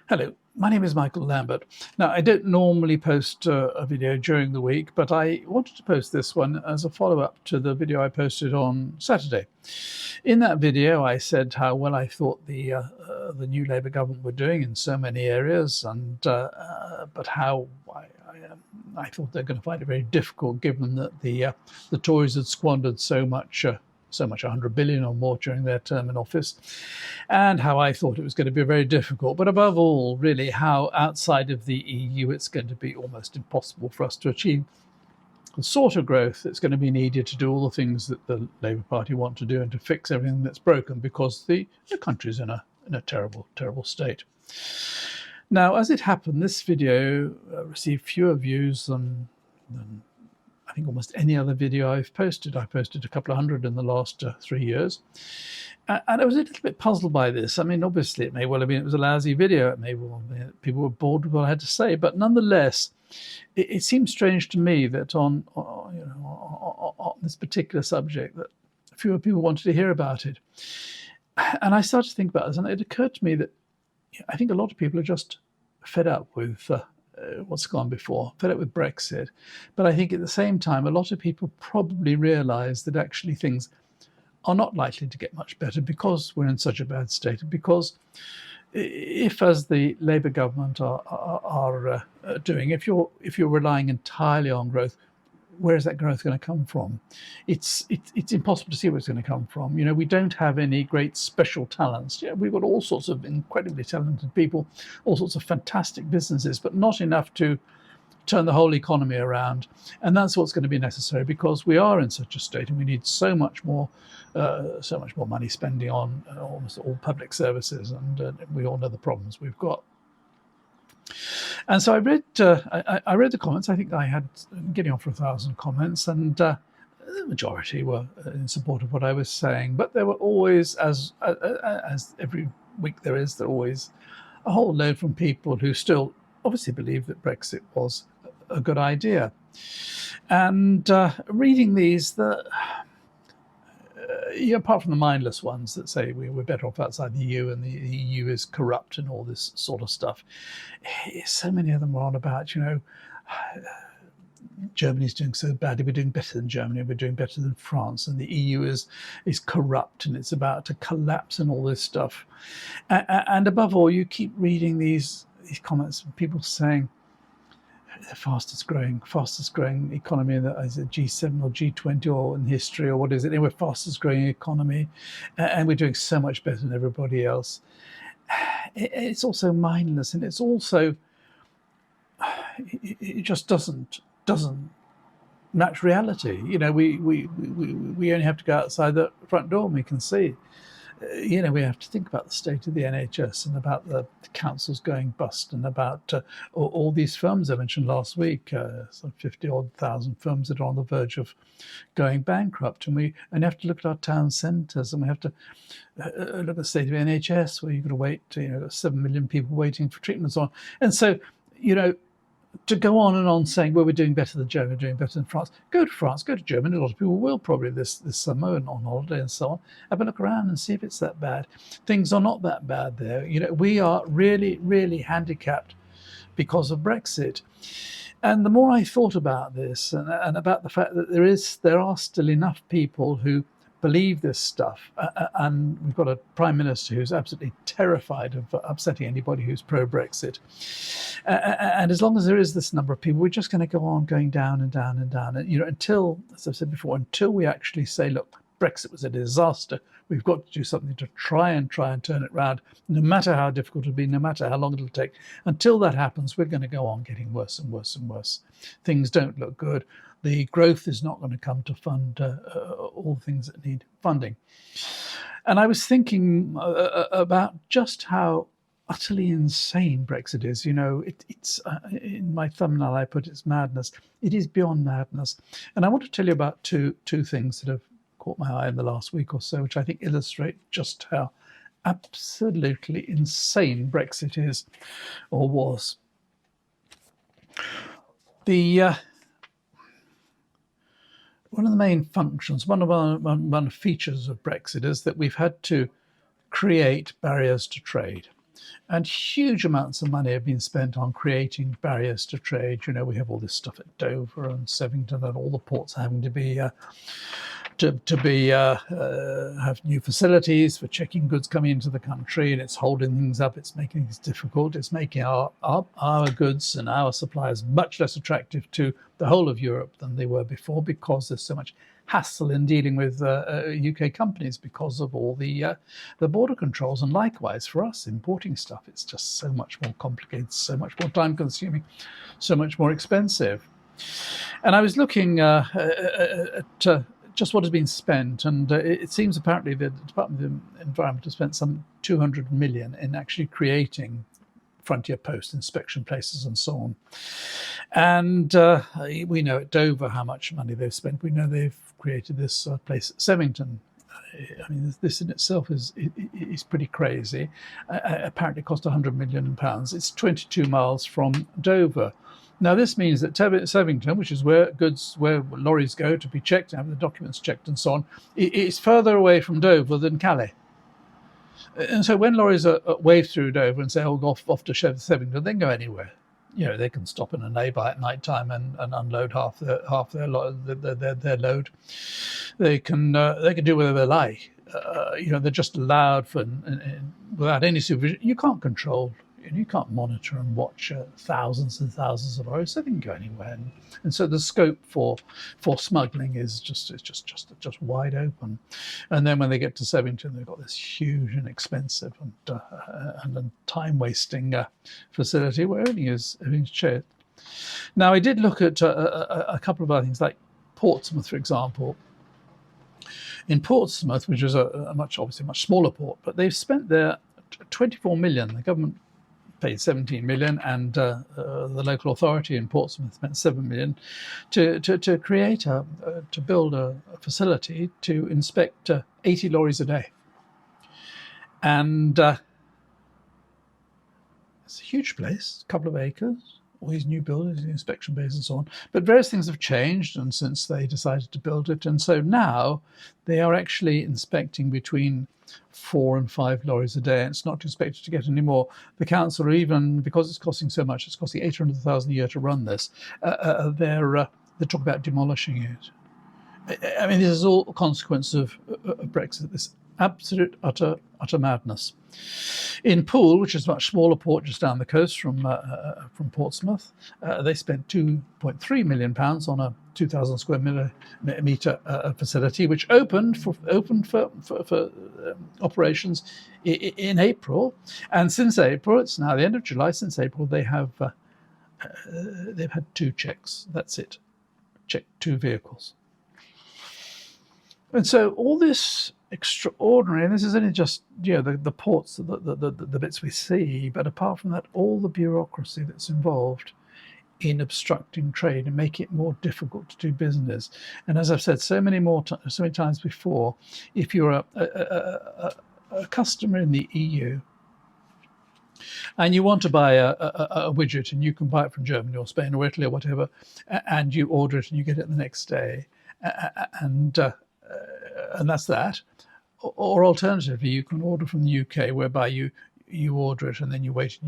Hello, my name is Michael Lambert. Now, I don't normally post a video during the week, but I wanted to post this one as a follow-up to the video I posted on Saturday. In that video, I said how well I thought the new Labour government were doing in so many areas, and but how I thought they're going to find it very difficult, given that the Tories had squandered so much 100 billion or more during their term in office, and how I thought it was going to be very difficult, but above all, really, how outside of the EU it's going to be almost impossible for us to achieve the sort of growth that's going to be needed to do all the things that the Labour Party want to do and to fix everything that's broken, because the country's in a terrible, terrible state. Now, as it happened, this video received fewer views than I think almost any other video I've posted. I posted a couple of hundred in the last 3 years. And I was a little bit puzzled by this. I mean, obviously, it may well have been it was a lousy video. It may well have been people were bored with what I had to say. But nonetheless, it seems strange to me that on this particular subject that fewer people wanted to hear about it. And I started to think about this, and it occurred to me that I think a lot of people are just fed up with what's gone before, fed up with Brexit. But I think at the same time, a lot of people probably realise that actually things are not likely to get much better because we're in such a bad state. Because if, as the Labour government are doing, if you're relying entirely on growth, where is that growth going to come from? It's impossible to see where it's going to come from. We don't have any great special talents. We've got all sorts of incredibly talented people, all sorts of fantastic businesses, but not enough to turn the whole economy around. And that's what's going to be necessary, because we are in such a state and we need so much more money spending on almost all public services, and we all know the problems we've got. And so I read the comments. I think I had getting on for 1,000 comments, and the majority were in support of what I was saying. But there were always, as every week there always a whole load from people who still obviously believe that Brexit was a good idea. And reading these, apart from the mindless ones that say we're better off outside the EU and the EU is corrupt and all this sort of stuff, so many of them are on about, Germany's doing so badly, we're doing better than Germany, we're doing better than France, and the EU is corrupt and it's about to collapse and all this stuff. And above all, you keep reading these comments from people saying, the fastest growing economy in the G7 or G20 or in history, or what is it? Anyway, fastest growing economy, and we're doing so much better than everybody else. It's also mindless, and it's also it just doesn't match reality. We only have to go outside the front door and we can see. We have to think about the state of the NHS and about the councils going bust, and about all these firms I mentioned last week, some 50-odd thousand firms that are on the verge of going bankrupt. And we have to look at our town centres, and we have to look at the state of the NHS, where you've got to wait, 7 million people waiting for treatment and so on. And so, to go on and on saying, well, we're doing better than Germany, doing better than France. Go to France, go to Germany. A lot of people will probably this summer and on holiday and so on. Have a look around and see if it's that bad. Things are not that bad there. We are really, really handicapped because of Brexit. And the more I thought about this and about the fact that there are still enough people who believe this stuff, and we've got a Prime Minister who's absolutely terrified of upsetting anybody who's pro-Brexit. And as long as there is this number of people, we're just going to go on going down and down and down. And until, as I've said before, until we actually say, look, Brexit was a disaster, we've got to do something to try and turn it around, no matter how difficult it'll be, no matter how long it'll take. Until that happens, we're going to go on getting worse and worse and worse. Things don't look good. The growth is not going to come to fund all things that need funding. And I was thinking about just how utterly insane Brexit is. It's in my thumbnail I put it's madness. It is beyond madness. And I want to tell you about two things that have caught my eye in the last week or so, which I think illustrate just how absolutely insane Brexit is, or was. One of the main functions, one of the features of Brexit is that we've had to create barriers to trade. And huge amounts of money have been spent on creating barriers to trade. You know, we have all this stuff at Dover and Sevington, and all the ports having to be have new facilities for checking goods coming into the country, and it's holding things up. It's making things difficult. It's making our goods and our suppliers much less attractive to the whole of Europe than they were before, because there's so much hassle in dealing with UK companies because of all the border controls. And likewise for us importing stuff, it's just so much more complicated, so much more time consuming, so much more expensive. And I was looking at just what has been spent, and it seems apparently the Department of the Environment has spent some 200 million in actually creating frontier post inspection places and so on. And we know at Dover how much money they've spent. We know they've created this place at Sevington. I mean, this in itself is pretty crazy. Apparently it cost £100 million. It's 22 miles from Dover. Now, this means that Sevington, which is where lorries go to be checked, and have the documents checked and so on, it's further away from Dover than Calais. And so when lorries wave through Dover and say, "Oh, go off to Sevington," they can go anywhere. You know, they can stop in a lay-by at night time and unload half their load. They can do whatever they like. You know, they're just allowed without any supervision. You can't control. You can't monitor and watch thousands and thousands of lorries. So they can go anywhere, and so the scope for smuggling is just wide open. And then when they get to Sevington, they've got this huge and expensive and time wasting facility where everything is shared. Now, I did look at a couple of other things, like Portsmouth, for example. In Portsmouth, which is obviously a much smaller port, but they've spent there 24 million. The government paid 17 million, and the local authority in Portsmouth spent 7 million to build a facility to inspect 80 lorries a day. And it's a huge place, a couple of acres, all these new buildings, inspection bays and so on. But various things have changed, and since they decided to build it, and so now they are actually inspecting between 4 and 5 lorries a day, and it's not expected to get any more. The council, even because it's costing so much, it's costing 800,000 a year to run this, they're talking about demolishing it. I mean, this is all a consequence of Brexit, this absolute, utter madness. In Poole, which is a much smaller port just down the coast from Portsmouth, they spent £2.3 million on a 2,000 square metre facility, which opened for operations in April. And since April, it's now the end of July. Since April, they've had 2 checks. That's it. Checked 2 vehicles. And so all this extraordinary, and this is only just the ports, the bits we see, but apart from that, all the bureaucracy that's involved in obstructing trade and make it more difficult to do business. And as I've said so many times before, if you're a customer in the EU and you want to buy a widget, and you can buy it from Germany or Spain or Italy or whatever, and you order it and you get it the next day, and that's that. Or alternatively, you can order from the UK, whereby you order it and then you wait,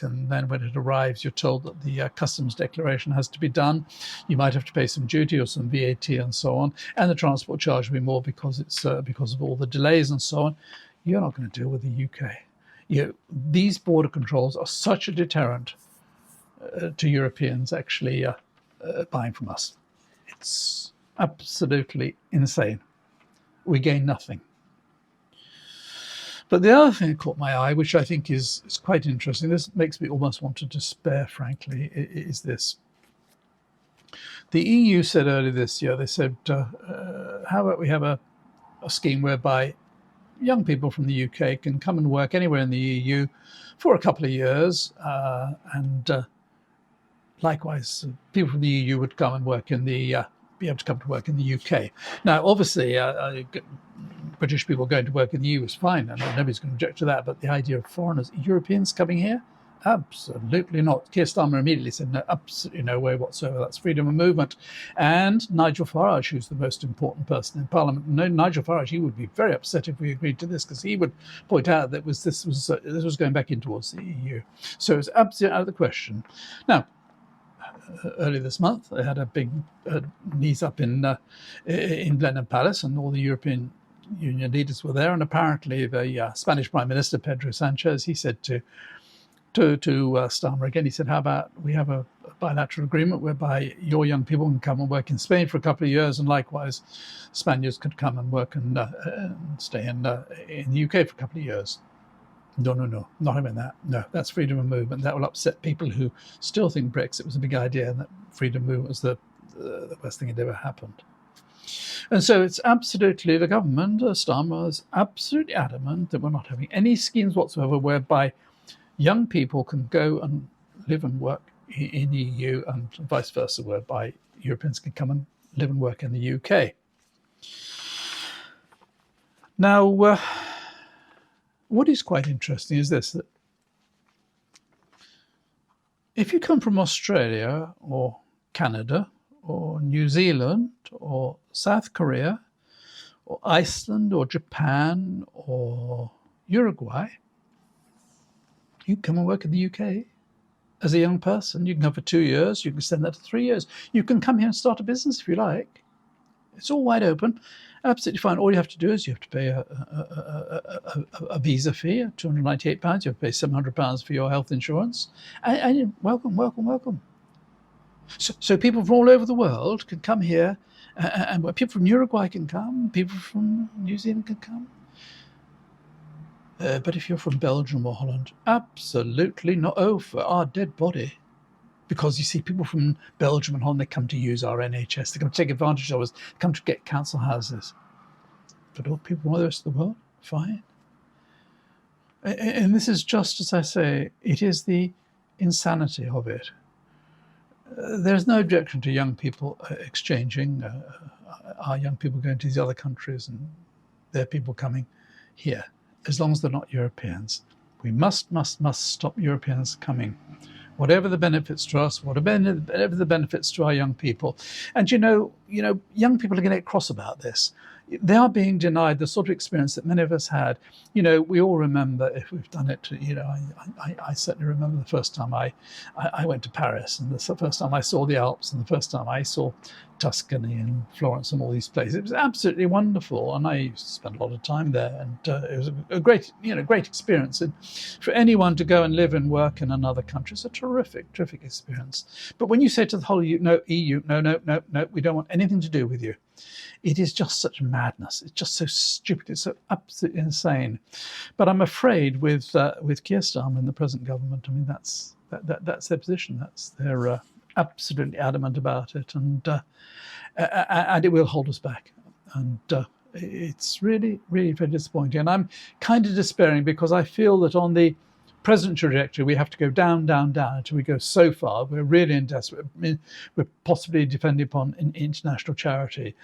and then when it arrives, you're told that the customs declaration has to be done. You might have to pay some duty or some VAT and so on, and the transport charge will be more because of all the delays and so on. You're not going to deal with the UK. These border controls are such a deterrent to Europeans actually buying from us. It's absolutely insane. We gain nothing. But the other thing that caught my eye, which I think is quite interesting, this makes me almost want to despair, frankly, is this. The EU said earlier this year, they said, how about we have a scheme whereby young people from the UK can come and work anywhere in the EU for a couple of years, and likewise, people from the EU would come and work be able to come to work in the UK. Now, obviously, British people going to work in the EU is fine, and nobody's going to object to that. But the idea of foreigners, Europeans coming here, Absolutely not. Keir Starmer immediately said, no, absolutely no way whatsoever. That's freedom of movement. And Nigel Farage, who's the most important person in Parliament, no, Nigel Farage, he would be very upset if we agreed to this, because he would point out that this was going back in towards the EU. So it's absolutely out of the question. Now, earlier this month, they had a big knees up in Blenheim Palace, and all the European Union leaders were there. And apparently, the Spanish Prime Minister Pedro Sanchez, he said to Starmer again, he said, "How about we have a bilateral agreement whereby your young people can come and work in Spain for a couple of years, and likewise, Spaniards could come and work and stay in the UK for a couple of years." No, not having that. No, that's freedom of movement. That will upset people who still think Brexit was a big idea and that freedom of movement was the best thing that ever happened. And so it's absolutely, the government, Starmer, is absolutely adamant that we're not having any schemes whatsoever whereby young people can go and live and work in the EU, and vice versa, whereby Europeans can come and live and work in the UK. Now, what is quite interesting is this, that if you come from Australia or Canada or New Zealand or South Korea or Iceland or Japan or Uruguay, you come and work in the UK as a young person. You can come for 2 years, you can extend that to 3 years. You can come here and start a business if you like. It's all wide open, absolutely fine. All you have to do is you have to pay a visa fee of £298. You have to pay £700 for your health insurance. And welcome. So people from all over the world can come here, and people from Uruguay can come, people from New Zealand can come. But if you're from Belgium or Holland, absolutely not. Oh, for our dead body. Because you see, people from Belgium and Holland, they come to use our NHS. They come to take advantage of us. They come to get council houses. But all people from all the rest of the world, fine. And this is just, as I say, it is the insanity of it. There's no objection to young people exchanging, our young people going to these other countries and their people coming here, as long as they're not Europeans. We must stop Europeans coming. Whatever the benefits to us, whatever the benefits to our young people. And you know, young people are going to get cross about this. They are being denied the sort of experience that many of us had. You know, we all remember, if we've done it, you know, I certainly remember the first time I went to Paris, and the first time I saw the Alps, and the first time I saw Tuscany and Florence and all these places. It was absolutely wonderful, and I spent a lot of time there, and it was a great experience. And for anyone to go and live and work in another country, it's a terrific experience. But when you say to the whole EU, no, we don't want anything to do with you, it is just such madness. It's just so stupid. It's so absolutely insane. But I'm afraid with Keir Starmer and the present government, I mean, that's their position. They're absolutely adamant about it, and it will hold us back. And it's really very disappointing. And I'm kind of despairing, because I feel that on the present trajectory, we have to go down until we go so far. We're really in desperate. I mean, we're possibly depending upon international charity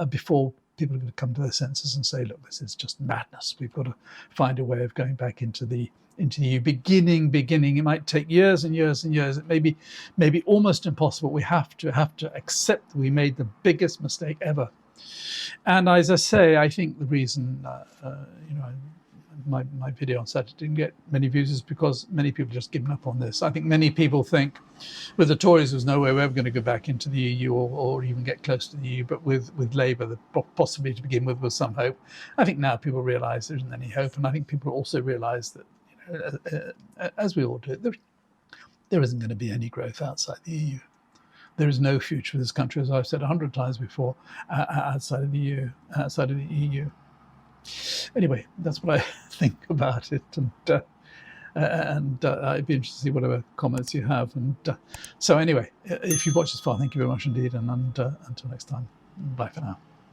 before people are going to come to their senses and say, look, this is just madness. We've got to find a way of going back into the EU. Beginning. It might take years and years. It may be almost impossible. We have to accept that we made the biggest mistake ever. And as I say, I think the reason, my video on Saturday didn't get many views is because many people just given up on this. I think many people think with the Tories there's no way we're ever going to go back into the EU or even get close to the EU, but with Labour, possibly to begin with, was some hope. I think now people realise there isn't any hope, and I think people also realise that, as we all do, there isn't going to be any growth outside the EU. There is no future for this country, as I've said 100 times before, outside of the EU. Anyway, that's what I think about it, and I'd be interested to see whatever comments you have. And so anyway, if you've watched this far, thank you very much indeed, and until next time, bye for now.